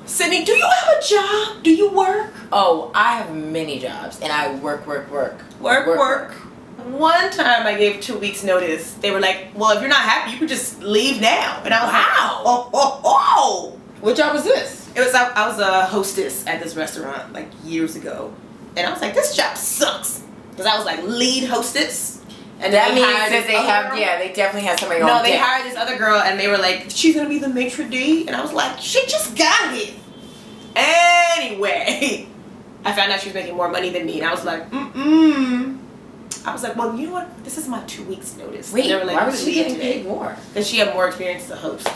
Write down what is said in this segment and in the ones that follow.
Sydney, do you have a job? Do you work? Oh, I have many jobs, and I work. Work. One time I gave 2 weeks notice. They were like, well, if you're not happy, you could just leave now. And I was like, oh. What job was this? It was, I was a hostess at this restaurant like years ago. And I was like, this job sucks. Because I was like lead hostess. And that means that they have, they definitely have somebody on No, they deck. hired this other girl and they were like, she's going to be the maitre d'. And I was like, she just got here. Anyway, I found out she was making more money than me. And I was like, I was like, well, you know what? This is my 2 weeks notice. Wait, they were like, why was she getting paid more? Because she had more experience as a host.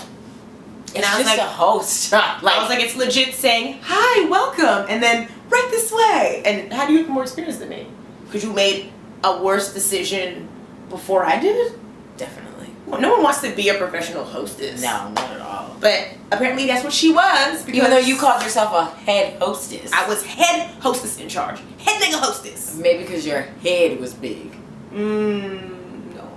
And I was just like, a host. I was like, it's legit saying, hi, welcome, and then right this way. And how do you have more experience than me? Because you made a worse decision before I did? Definitely. Well, no one wants to be a professional hostess. No, not at all. But apparently that's what she was. Even though you called yourself a head hostess. I was head hostess in charge. Head nigga hostess. Maybe because your head was big. No.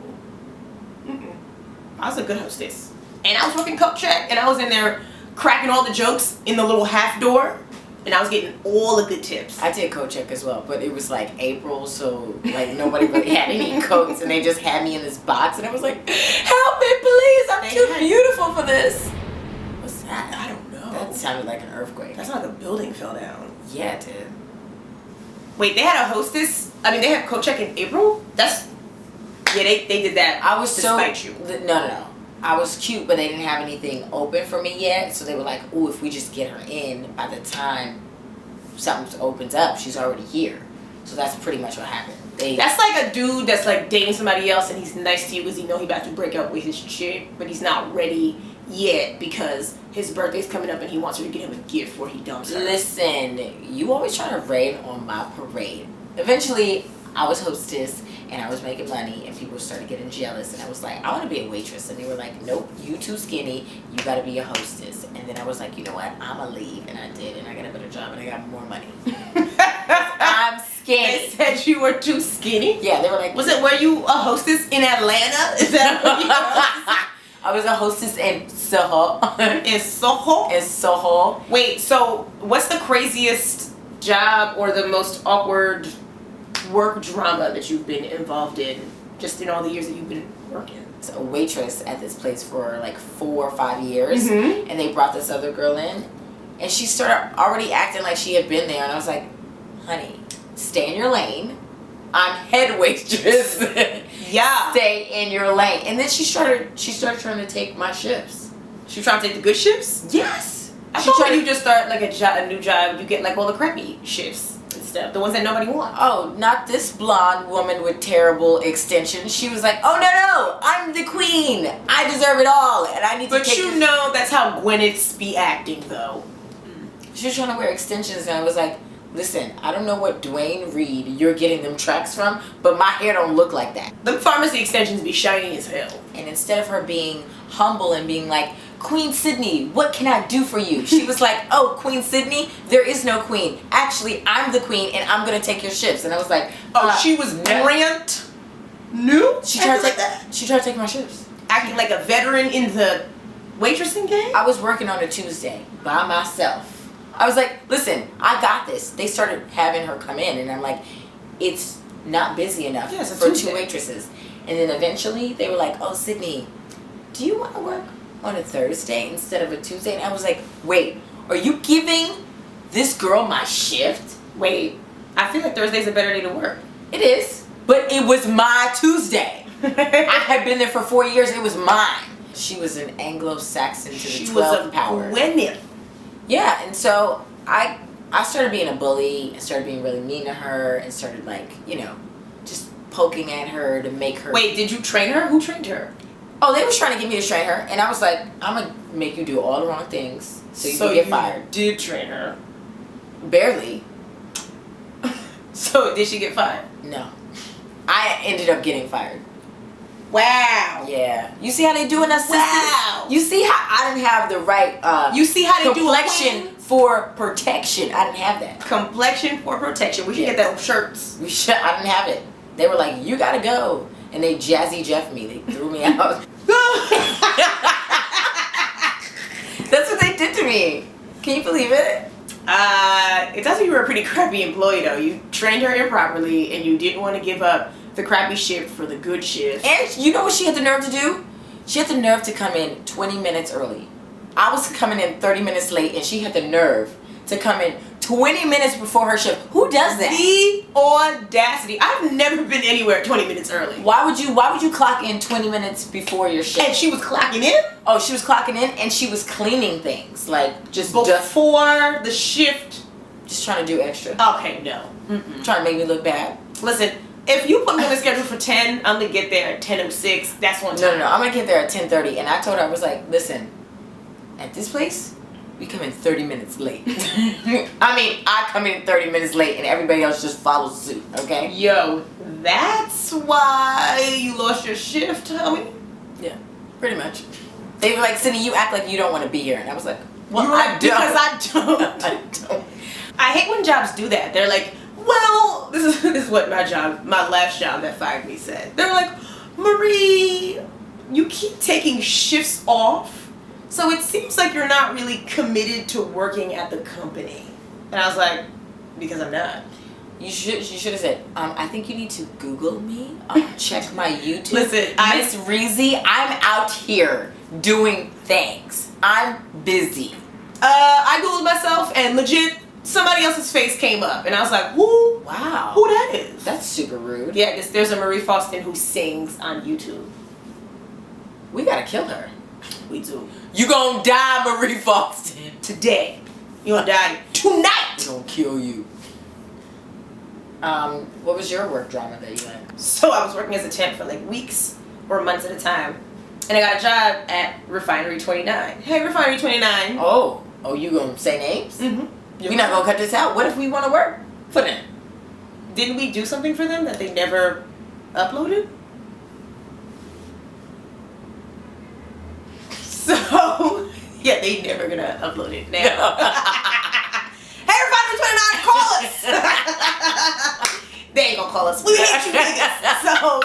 I was a good hostess. And I was working coat check, and I was in there cracking all the jokes in the little half door, and I was getting all the good tips. I did coat check as well, but it was like April, so like nobody really had any coats, and they just had me in this box, and I was like, help me please, I'm too beautiful for this. What's that? I don't know. That sounded like an earthquake. That's not like a building fell down. Yeah, it did. Wait, they had a hostess? I mean, they had coat check in April? That's... Yeah, they did that. I was despite you. No. I was cute, but they didn't have anything open for me yet. So they were like, ooh, if we just get her in, by the time something opens up, she's already here. So that's pretty much what happened. That's like a dude that's like dating somebody else and he's nice to you because he know he about to break up with his chick, but he's not ready yet because his birthday's coming up and he wants her to get him a gift before he dumps her. Listen, you always try to rain on my parade. Eventually, I was hostess and I was making money and people started getting jealous and I was like, I want to be a waitress, and they were like, nope, you too skinny, you got to be a hostess. And then I was like, you know what, I'm gonna leave, and I did, and I got a better job and I got more money. I'm skinny. They said you were too skinny? Yeah, they were like, were you a hostess in Atlanta? Is that what you were? I was a hostess in Soho. In Soho? In Soho. Wait, so what's the craziest job or the most awkward work drama that you've been involved in just in all the years that you've been working? So a waitress at this place for like 4 or 5 years, Mm-hmm. and they brought this other girl in, and she started already acting like she had been there, and I was like, honey, stay in your lane. I'm head waitress. Yeah. Stay in your lane. And then she started trying to take my shifts. She trying to take the good shifts? Yes. I thought when you just start like a new job, you get like all the crappy shifts and stuff, the ones that nobody wants. Oh, not this blonde woman with terrible extensions. She was like, oh no, I'm the queen. I deserve it all, and I need to. But you know that's how Gwyneth's be acting though. She was trying to wear extensions, and I was like, listen, I don't know what Dwayne Reed you're getting them tracks from, but my hair don't look like that. The pharmacy extensions be shiny as hell. And instead of her being humble and being like, Queen Sydney, what can I do for you? She was like, oh, Queen Sydney, there is no queen. Actually, I'm the queen and I'm going to take your shifts. And I was like, she was brand new? She tried to take my shifts. Acting like a veteran in the waitressing game? I was working on a Tuesday by myself. I was like, listen, I got this. They started having her come in, and I'm like, it's not busy enough for Tuesday. 2 waitresses. And then eventually they were like, oh, Sydney, do you want to work on a Thursday instead of a Tuesday? And I was like, wait, are you giving this girl my shift? Wait, I feel like Thursday's a better day to work. It is, but it was my Tuesday. I had been there for 4 years. It was mine. She was an Anglo-Saxon to the 12th power. Gwyneth. Yeah, and so I started being a bully and started being really mean to her and started like, just poking at her to make her... Wait, did you train her? Who trained her? Oh, they was trying to get me to train her, and I was like, I'm going to make you do all the wrong things so you can get fired. Did train her? Barely. So did she get fired? No. I ended up getting fired. Wow. Yeah. You see how they doing us? Wow. You see how I didn't have the right you see how they do complexion for protection. I didn't have that. Complexion for protection. We should get that on shirts. I didn't have it. They were like, you gotta go. And they Jazzy Jeff me. They threw me out. That's what they me. Can you believe it? It sounds like you were a pretty crappy employee though. You trained her improperly and you didn't want to give up the crappy shift for the good shift. And you know what she had the nerve to do? She had the nerve to come in 20 minutes early. I was coming in 30 minutes late and she had the nerve to come in 20 minutes before her shift. Who does that? The audacity. I've never been anywhere 20 minutes early. Why would you clock in 20 minutes before your shift? And she was clocking in? Oh, she was clocking in and she was cleaning things. Like, just before the shift. Just trying to do extra. Okay, no. Trying to make me look bad. Listen, if you put me on the schedule for 10, I'm going to get there at 10:06. That's one time. No. I'm going to get there at 10:30. And I told her, I was like, listen, at this place, we come in 30 minutes late. I mean, I come in 30 minutes late and everybody else just follows suit, okay? Yo, that's why you lost your shift, homie? Yeah, pretty much. They were like, Cindy, you act like you don't want to be here. And I was like, well, I don't. Because I don't. I don't. I hate when jobs do that. They're like, well, this is what my last job that fired me said. They're like, Marie, you keep taking shifts off. So it seems like you're not really committed to working at the company. And I was like, because I'm not. You should have said, I think you need to Google me. Check my YouTube. Listen, MsReezy, I'm out here doing things. I'm busy. I Googled myself and legit somebody else's face came up. And I was like, who? Wow. Who that is? That's super rude. Yeah, there's a Marie Faustin who sings on YouTube. We gotta kill her. We do. You gonna die, Marie Faustin. Today. You gonna die tonight. We gonna kill you. What was your work drama that you had? So I was working as a temp for like weeks or months at a time. And I got a job at Refinery 29. Hey, Refinery 29. Oh, you gonna say names? Mm-hmm. We're not gonna cut this out. What if we wanna work for them? Didn't we do something for them that they never uploaded? So, yeah, they never gonna upload it now. Hey, Refinery 29, call us! They ain't gonna call us. We hate you niggas. So,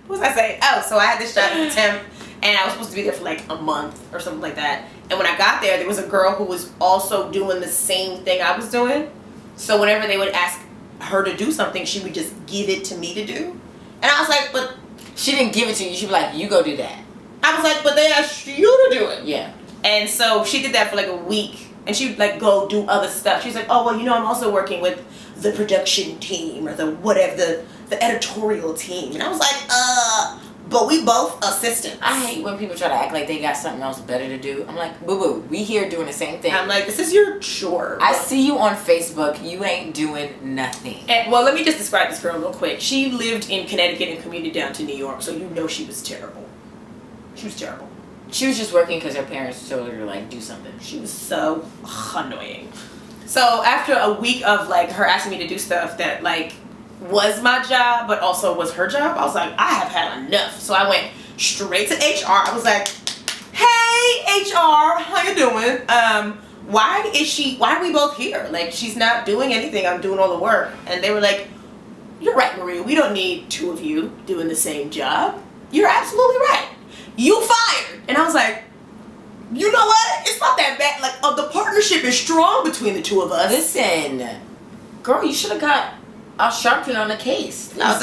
what was I saying? Oh, so I had this job as a temp, and I was supposed to be there for like a month or something like that. And when I got there was a girl who was also doing the same thing I was doing. So whenever they would ask her to do something, she would just give it to me to do. And I was like, but... She didn't give it to you. She'd be like, you go do that. I was like, but they asked you to do it. Yeah. And so she did that for like a week. And she'd like go do other stuff. She's like, oh, well, you know, I'm also working with the production team or the whatever, the editorial team. And I was like, but we both assistants. I hate when people try to act like they got something else better to do. I'm like, boo-boo, we here doing the same thing. I'm like, this is your chore. I see you on Facebook. You ain't doing nothing. And, well, let me just describe this girl real quick. She lived in Connecticut and commuted down to New York, so you know she was terrible. She was terrible. She was just working because her parents told her to, like, do something. She was so annoying. So after a week of, like, her asking me to do stuff that, like, was my job, but also was her job, I was like, I have had enough. So I went straight to HR. I was like, hey, HR, how you doing? Why are we both here? Like, she's not doing anything. I'm doing all the work. And they were like, you're right, Marie. We don't need two of you doing the same job. You're absolutely right. You fired. And I was like, you know what? It's not that bad. Like, the partnership is strong between the two of us. Listen, girl, you should have got Al Sharpton on the case. I was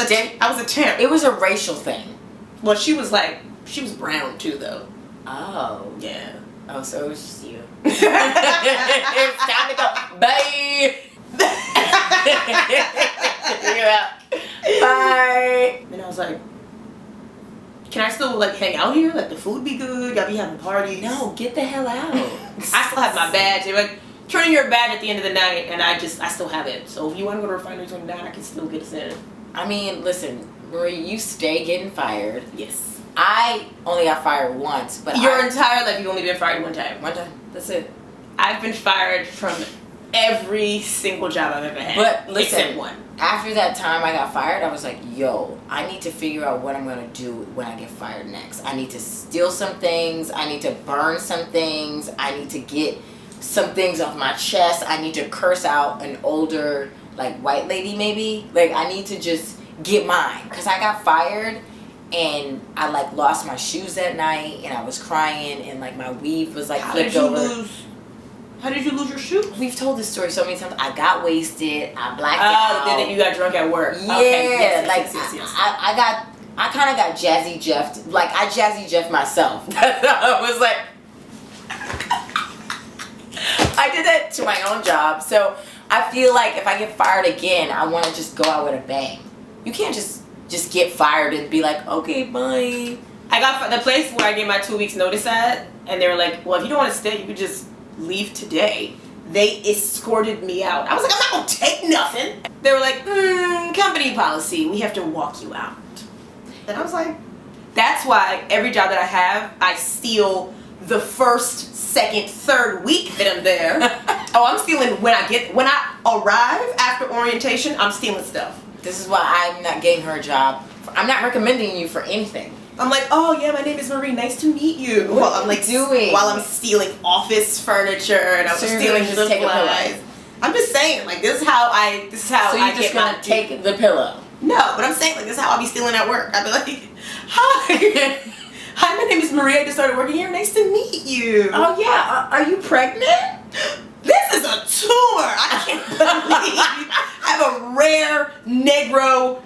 a temp. It was a racial thing. Well, she was brown too, though. Oh. Yeah. Oh, so it was just you. It's time to go. Bye. Yeah. Bye. And I was like, can I still, like, hang out here? Like, the food be good? Y'all be having parties? No, get the hell out. I still have my badge. They're like, turn in your badge at the end of the night, and I still have it. So if you want to go to Refinery 29, I can still get us in. I mean, listen, Marie, you stay getting fired. Yes. I only got fired once, but your entire life, you've only been fired one time. One time. That's it. I've been fired from every single job I've ever had. But listen, except one. After that time I got fired, I was like, yo, I need to figure out what I'm going to do when I get fired next. I need to steal some things. I need to burn some things. I need to get some things off my chest. I need to curse out an older, like, white lady maybe. Like, I need to just get mine. Because I got fired and I, like, lost my shoes that night and I was crying and, like, my weave was, like, How flipped did you over. lose How did you lose your shoes? We've told this story so many times. I got wasted. I blacked out. Then you got drunk at work. Yeah, okay. Yes, like yes. I kind of got Jazzy Jeffed. Like I Jazzy Jeff myself. I was like, I did that to my own job. So I feel like if I get fired again, I want to just go out with a bang. You can't just get fired and be like, okay, bye. I got the place where I gave my 2 weeks notice at, and they were like, well, if you don't want to stay, you could just leave today. They escorted me out. I was like, I'm not gonna take nothing. They were like, company policy, we have to walk you out. And I was like, that's why every job that I have, I steal the first, second, third week that I'm there. Oh, I'm stealing when I arrive after orientation, I'm stealing stuff. This is why I'm not getting her a job. I'm not recommending you for anything. I'm like, oh yeah, my name is Marie. Nice to meet you. What are you doing? While I'm stealing office furniture and I'm stealing just take a pillow. I'm just saying, like, this is how I just gonna take the pillow. No, but I'm saying, like, this is how I'll be stealing at work. I'll be like, hi. Hi, my name is Marie. I just started working here. Nice to meet you. Oh yeah, are you pregnant? This is a tumor. I can't believe I have a rare Negro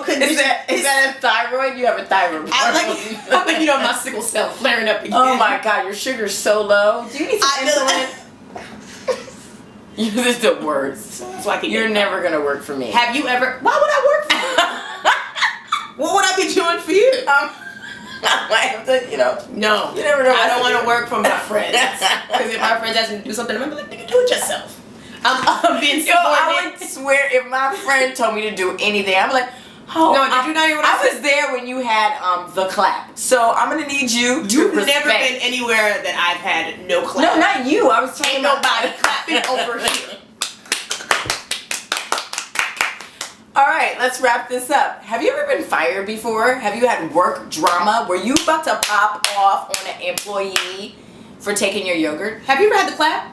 condition. Is that a thyroid? You have a thyroid. I'm like, my sickle cell flaring up again. Oh my God, your sugar's so low. Do you need some insulin? This is the worst. So You're never gonna work for me. Have you ever? Why would I work for you? What would I be doing for you? I might have to, No, you never know. I don't want to work for my friends. Because if my friends ask me to do something, I'm gonna be like, nigga, do it yourself. I'm being subordinate. I would swear if my friend told me to do anything, I'm like, oh, no, did you not hear what I was there when you had the clap. So I'm gonna need you to You've respect. never been anywhere that I've had no clap. No, not you. I was talking Ain't nobody clapping over here. All right, let's wrap this up. Have you ever been fired before? Have you had work drama? Were you about to pop off on an employee for taking your yogurt? Have you ever had the clap?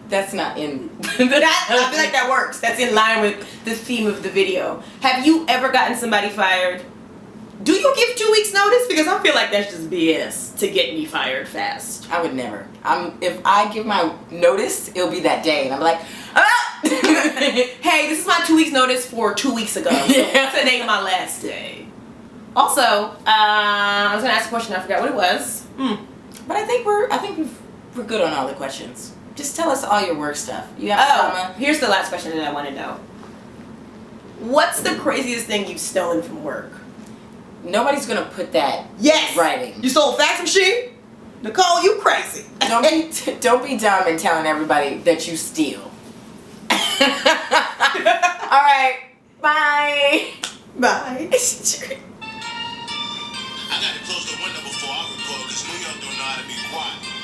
That's not in. I feel like that works. That's in line with the theme of the video. Have you ever gotten somebody fired? Do you give 2 weeks notice? Because I feel like that's just BS to get me fired fast. I would never. If I give my notice, it'll be that day, and I'm like, ah! Hey, this is my 2 weeks notice for 2 weeks ago. So today's my last day. Also, I was gonna ask a question. I forgot what it was. But I think we're good on all the questions. Just tell us all your work stuff. You have drama. Here's the last question that I want to know. What's the craziest thing you've stolen from work? Nobody's gonna put that in writing. You stole a fax machine? Nicole, you crazy. Don't be dumb and telling everybody that you steal. All right. Bye. I Bye. got to close the window before I record because New York don't know how to be quiet.